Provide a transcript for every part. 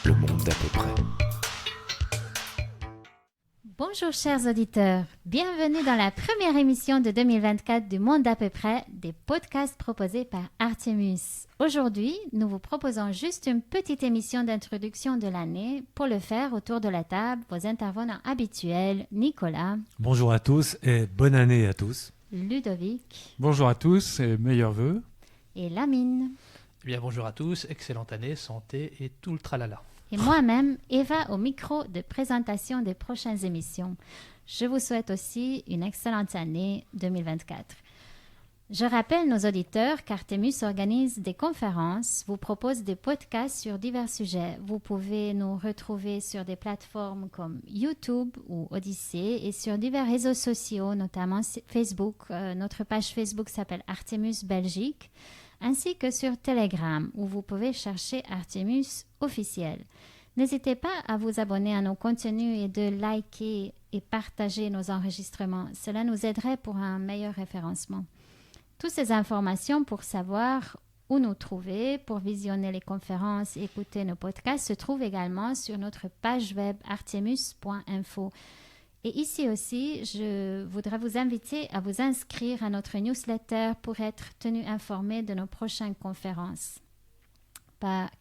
le monde d'à peu près. Bonjour chers auditeurs, bienvenue dans la première émission de 2024 du Monde d'à peu près, des podcasts proposés par Artemus. Aujourd'hui, nous vous proposons juste une petite émission d'introduction de l'année. Pour le faire, autour de la table, vos intervenants habituels, Nicolas. Bonjour à tous et bonne année à tous. Ludovic. Bonjour à tous et meilleurs vœux. Et Lamine. Eh bien, bonjour à tous, excellente année, santé et tout le tralala. Et moi-même, Eva, au micro de présentation des prochaines émissions. Je vous souhaite aussi une excellente année 2024. Je rappelle nos auditeurs qu'Artemus organise des conférences, vous propose des podcasts sur divers sujets. Vous pouvez nous retrouver sur des plateformes comme YouTube ou Odyssée et sur divers réseaux sociaux, notamment Facebook. Notre page Facebook s'appelle Artemus Belgique, ainsi que sur Telegram, où vous pouvez chercher Artemus officiel. N'hésitez pas à vous abonner à nos contenus et de liker et partager nos enregistrements. Cela nous aiderait pour un meilleur référencement. Toutes ces informations pour savoir où nous trouver, pour visionner les conférences et écouter nos podcasts se trouvent également sur notre page web artemus.info. Et ici aussi, je voudrais vous inviter à vous inscrire à notre newsletter pour être tenu informé de nos prochaines conférences.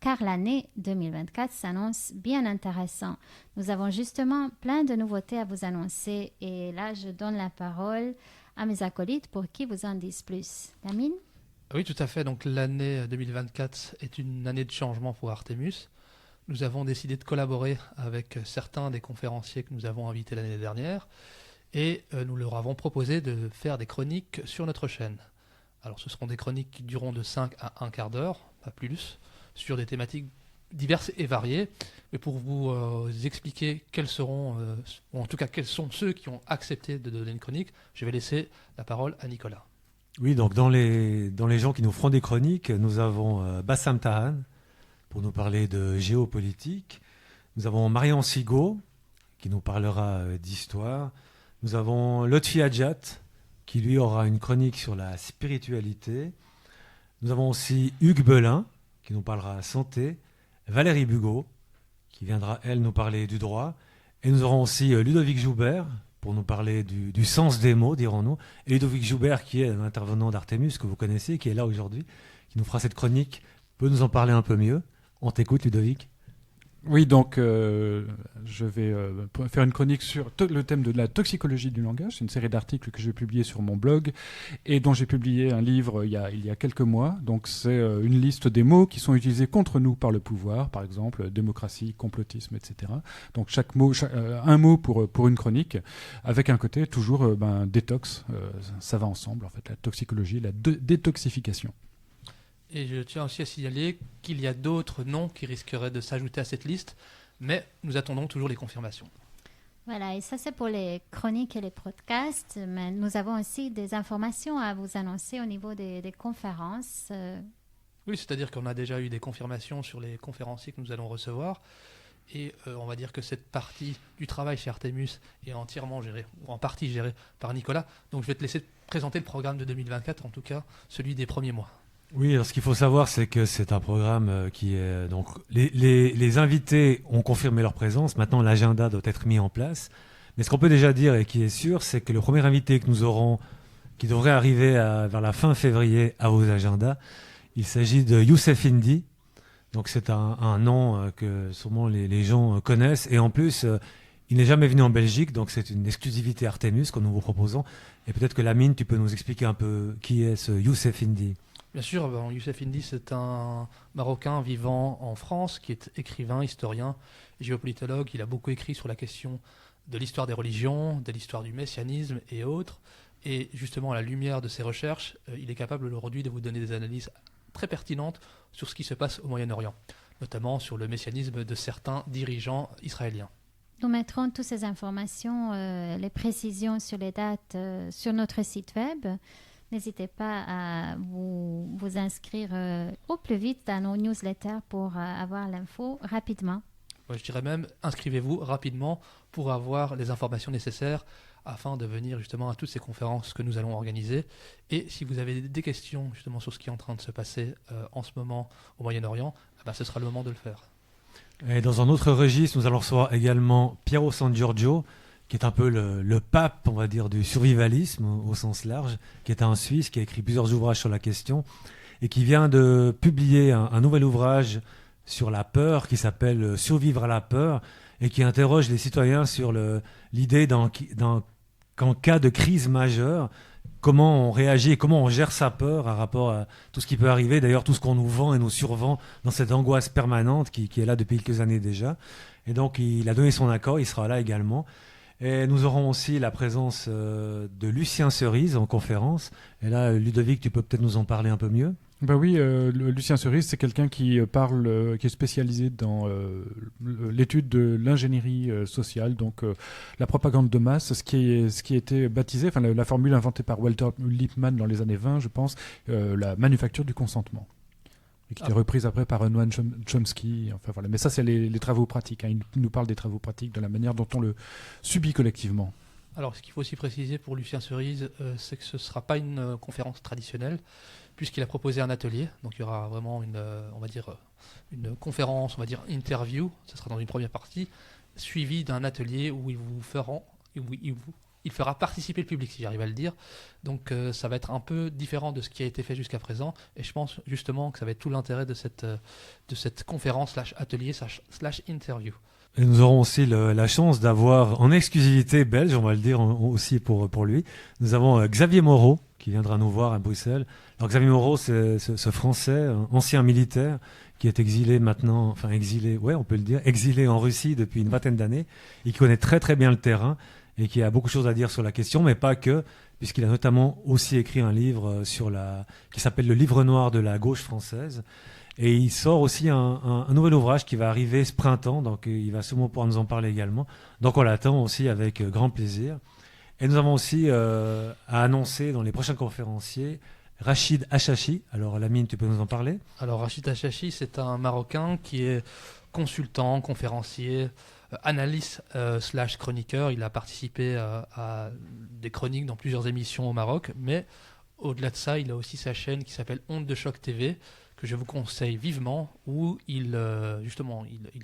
Car l'année 2024 s'annonce bien intéressant. Nous avons justement plein de nouveautés à vous annoncer. Et là, je donne la parole à mes acolytes pour qu'ils vous en disent plus. Lamine ? Oui, tout à fait. Donc l'année 2024 est une année de changement pour Artemus. Nous avons décidé de collaborer avec certains des conférenciers que nous avons invités l'année dernière et nous leur avons proposé de faire des chroniques sur notre chaîne. Alors ce seront des chroniques qui dureront de 5 à 1 quart d'heure, pas plus, sur des thématiques diverses et variées. Mais pour vous expliquer quels seront, ou en tout cas quels sont ceux qui ont accepté de donner une chronique, je vais laisser la parole à Nicolas. Oui, donc dans les gens qui nous feront des chroniques, nous avons Bassam Tahan pour nous parler de géopolitique. Nous avons Marian Sigaud qui nous parlera d'histoire. Nous avons Lotfi Hadjat qui lui aura une chronique sur la spiritualité. Nous avons aussi Hugues Belin qui nous parlera santé. Valérie Bugot qui viendra, elle, nous parler du droit. Et nous aurons aussi Ludovic Joubert pour nous parler du sens des mots, dirons-nous. Et Ludovic Joubert, qui est un intervenant d'Artemus, que vous connaissez, qui est là aujourd'hui, qui nous fera cette chronique, peut nous en parler un peu mieux. On t'écoute, Ludovic. Oui, donc je vais faire une chronique sur le thème de la toxicologie du langage. C'est une série d'articles que j'ai publiés sur mon blog et dont j'ai publié un livre il y a quelques mois. Donc c'est une liste des mots qui sont utilisés contre nous par le pouvoir, par exemple démocratie, complotisme, etc. Donc chaque mot, un mot pour une chronique, avec un côté toujours détox. Ça va ensemble, en fait, la toxicologie, la détoxification. Et je tiens aussi à signaler qu'il y a d'autres noms qui risqueraient de s'ajouter à cette liste, mais nous attendons toujours les confirmations. Voilà, et ça c'est pour les chroniques et les podcasts, mais nous avons aussi des informations à vous annoncer au niveau des conférences. Oui, c'est-à-dire qu'on a déjà eu des confirmations sur les conférenciers que nous allons recevoir, et on va dire que cette partie du travail chez Artemus est entièrement gérée, ou en partie gérée par Nicolas, donc je vais te laisser présenter le programme de 2024, en tout cas celui des premiers mois. Oui, alors ce qu'il faut savoir, c'est que c'est un programme qui est... Donc, les invités ont confirmé leur présence. Maintenant, l'agenda doit être mis en place. Mais ce qu'on peut déjà dire et qui est sûr, c'est que le premier invité que nous aurons, qui devrait arriver vers la fin février à vos agendas, il s'agit de Youssef Indy. Donc, c'est un nom que sûrement les gens connaissent. Et en plus, il n'est jamais venu en Belgique. Donc, c'est une exclusivité Artemus que nous vous proposons. Et peut-être que Lamine, tu peux nous expliquer un peu qui est ce Youssef Indy. Bien sûr, Youssef Indy, c'est un Marocain vivant en France qui est écrivain, historien, géopolitologue. Il a beaucoup écrit sur la question de l'histoire des religions, de l'histoire du messianisme et autres. Et justement, à la lumière de ses recherches, il est capable aujourd'hui de vous donner des analyses très pertinentes sur ce qui se passe au Moyen-Orient, notamment sur le messianisme de certains dirigeants israéliens. Nous mettrons toutes ces informations, les précisions sur les dates sur notre site web. N'hésitez pas à vous inscrire au plus vite à nos newsletters pour avoir l'info rapidement. Ouais, je dirais même, inscrivez-vous rapidement pour avoir les informations nécessaires afin de venir justement à toutes ces conférences que nous allons organiser. Et si vous avez des questions justement sur ce qui est en train de se passer en ce moment au Moyen-Orient, ce sera le moment de le faire. Et dans un autre registre, nous allons recevoir également Piero San Giorgio, qui est un peu le pape, on va dire, du survivalisme au sens large, qui est un Suisse qui a écrit plusieurs ouvrages sur la question et qui vient de publier un nouvel ouvrage sur la peur qui s'appelle Survivre à la peur et qui interroge les citoyens sur l'idée qu'en cas de crise majeure, comment on réagit et comment on gère sa peur par rapport à tout ce qui peut arriver, d'ailleurs tout ce qu'on nous vend et nous survend dans cette angoisse permanente qui est là depuis quelques années déjà. Et donc il a donné son accord, il sera là également. Et nous aurons aussi la présence de Lucien Cerise en conférence. Et là, Ludovic, tu peux peut-être nous en parler un peu mieux. Ben oui, Lucien Cerise, c'est quelqu'un qui qui est spécialisé dans l'étude de l'ingénierie sociale, donc la propagande de masse, ce qui a été baptisé, enfin la formule inventée par Walter Lippmann dans les années 20, je pense, la manufacture du consentement, et qui était reprise après par Noam Chomsky. Enfin voilà, mais ça c'est les travaux pratiques. Hein. Il nous parle des travaux pratiques, de la manière dont on le subit collectivement. Alors, ce qu'il faut aussi préciser pour Lucien Cerise, c'est que ce ne sera pas une conférence traditionnelle, puisqu'il a proposé un atelier. Donc, il y aura vraiment une conférence, on va dire interview. Ce sera dans une première partie, suivie d'un atelier où il fera participer le public, si j'arrive à le dire. Donc, ça va être un peu différent de ce qui a été fait jusqu'à présent. Et je pense justement que ça va être tout l'intérêt de cette conférence /atelier /interview. Et nous aurons aussi la chance d'avoir en exclusivité belge, on va le dire aussi pour lui, nous avons Xavier Moreau qui viendra nous voir à Bruxelles. Alors Xavier Moreau, c'est ce Français, ancien militaire, qui est exilé maintenant, enfin exilé, ouais on peut le dire, exilé en Russie depuis une vingtaine d'années, et qui connaît très très bien le terrain, et qui a beaucoup de choses à dire sur la question, mais pas que, puisqu'il a notamment aussi écrit un livre qui s'appelle Le Livre Noir de la gauche française. Et il sort aussi un nouvel ouvrage qui va arriver ce printemps, donc il va sûrement pouvoir nous en parler également. Donc on l'attend aussi avec grand plaisir. Et nous avons aussi à annoncer dans les prochains conférenciers Rachid Achachi. Alors Lamine, tu peux nous en parler ? Alors Rachid Achachi, c'est un Marocain qui est consultant, conférencier, analyste / chroniqueur. Il a participé à des chroniques dans plusieurs émissions au Maroc, mais au-delà de ça, il a aussi sa chaîne qui s'appelle Onde de Choc TV, que je vous conseille vivement, où il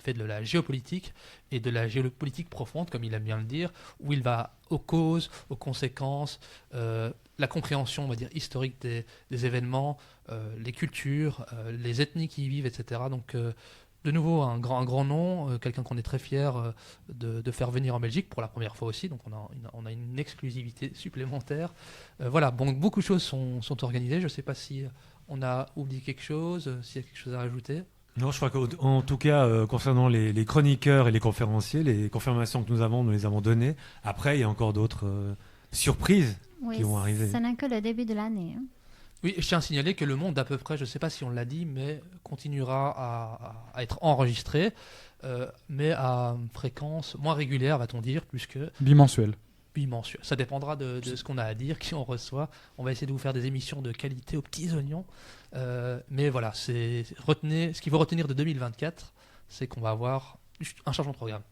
fait de la géopolitique et de la géopolitique profonde, comme il aime bien le dire, où il va aux causes, aux conséquences, la compréhension, on va dire, historique des événements, les cultures, les ethnies qui y vivent, etc. Donc, de nouveau, un grand nom, quelqu'un qu'on est très fier de faire venir en Belgique pour la première fois aussi, donc on a une exclusivité supplémentaire. Voilà, bon, beaucoup de choses sont organisées, je ne sais pas si on a oublié quelque chose, s'il y a quelque chose à rajouter. Non, je crois qu'en tout cas, concernant les chroniqueurs et les conférenciers, les confirmations que nous les avons données. Après, il y a encore d'autres surprises qui vont arriver. Ça n'est que le début de l'année. Hein. Oui, je tiens à signaler que Le Monde, à peu près, je ne sais pas si on l'a dit, mais continuera à être enregistré, mais à fréquence moins régulière, va-t-on dire, puisque... Bimensuel. Ça dépendra de ce qu'on a à dire, qui on reçoit. On va essayer de vous faire des émissions de qualité aux petits oignons. Mais voilà, ce qu'il faut retenir de 2024, c'est qu'on va avoir un changement de programme.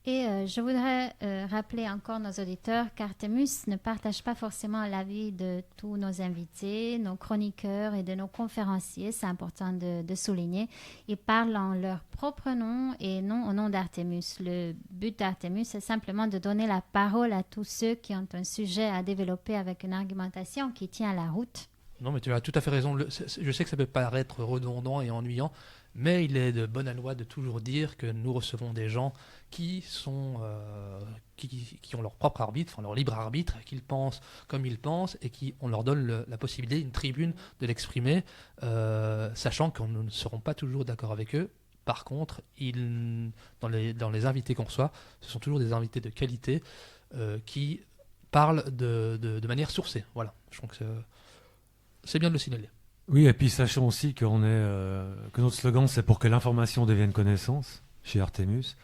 Et je voudrais rappeler encore nos auditeurs qu'Artemus ne partage pas forcément l'avis de tous nos invités, nos chroniqueurs et de nos conférenciers. C'est important de souligner. Ils parlent en leur propre nom et non au nom d'Artemus. Le but d'Artemus, c'est simplement de donner la parole à tous ceux qui ont un sujet à développer avec une argumentation qui tient la route. Non, mais tu as tout à fait raison. Je sais que ça peut paraître redondant et ennuyant, mais il est de bonne loi de toujours dire que nous recevons des gens qui ont leur propre arbitre, enfin leur libre arbitre, qu'ils pensent comme ils pensent et on leur donne la possibilité, une tribune de l'exprimer, sachant qu'on ne seront pas toujours d'accord avec eux. Par contre, dans les invités qu'on reçoit, ce sont toujours des invités de qualité qui parlent de manière sourcée. Voilà, je trouve que c'est bien de le signaler. Oui, et puis sachons aussi que notre slogan, c'est pour que l'information devienne connaissance chez Artemus,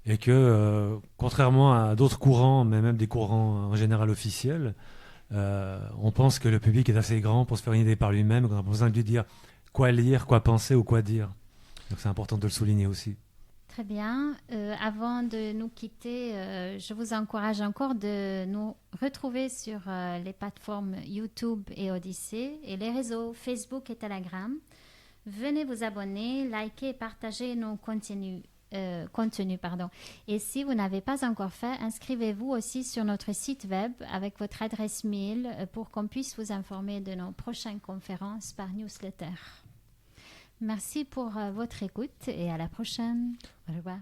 et que, contrairement à d'autres courants, mais même des courants en général officiels, on pense que le public est assez grand pour se faire une idée par lui-même, qu'on n'a pas besoin de lui dire quoi lire, quoi penser ou quoi dire. Donc c'est important de le souligner aussi. Très bien. Avant de nous quitter, je vous encourage encore de nous retrouver sur les plateformes YouTube et Odyssée et les réseaux Facebook et Telegram. Venez vous abonner, liker et partager nos contenus. Et si vous n'avez pas encore fait, inscrivez-vous aussi sur notre site web avec votre adresse mail pour qu'on puisse vous informer de nos prochaines conférences par newsletter. Merci pour votre écoute et à la prochaine. Au revoir.